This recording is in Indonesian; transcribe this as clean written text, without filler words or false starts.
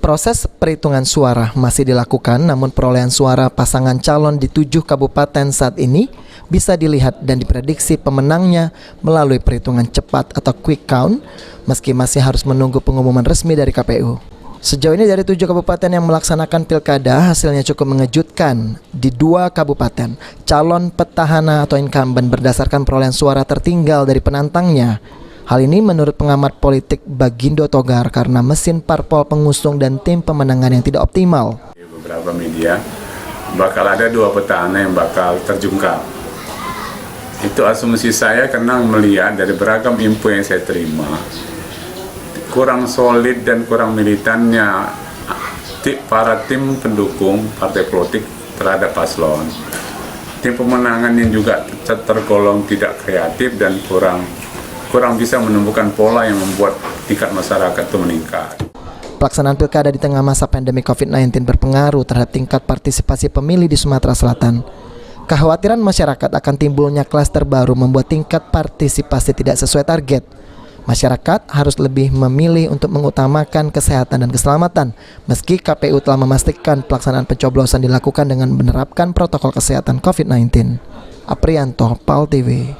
Proses perhitungan suara masih dilakukan, namun perolehan suara pasangan calon di 7 kabupaten saat ini bisa dilihat dan diprediksi pemenangnya melalui perhitungan cepat atau quick count, meski masih harus menunggu pengumuman resmi dari KPU. Sejauh ini dari 7 kabupaten yang melaksanakan pilkada, hasilnya cukup mengejutkan. Di 2 kabupaten, calon petahana atau incumbent berdasarkan perolehan suara tertinggal dari penantangnya. Hal ini menurut pengamat politik Bagindo Togar karena mesin parpol pengusung dan tim pemenangan yang tidak optimal. Beberapa media bakal ada 2 petahana yang bakal terjungkal. Itu asumsi saya karena melihat dari beragam info yang saya terima, kurang solid dan kurang militannya para tim pendukung partai politik terhadap paslon. Tim pemenangan yang juga tergolong tidak kreatif dan kurang bisa menemukan pola yang membuat tingkat masyarakat itu meningkat. Pelaksanaan pilkada di tengah masa pandemi COVID-19 berpengaruh terhadap tingkat partisipasi pemilih di Sumatera Selatan. Kekhawatiran masyarakat akan timbulnya klaster baru membuat tingkat partisipasi tidak sesuai target. Masyarakat harus lebih memilih untuk mengutamakan kesehatan dan keselamatan, meski KPU telah memastikan pelaksanaan pencoblosan dilakukan dengan menerapkan protokol kesehatan COVID-19. Aprianto, PAL TV.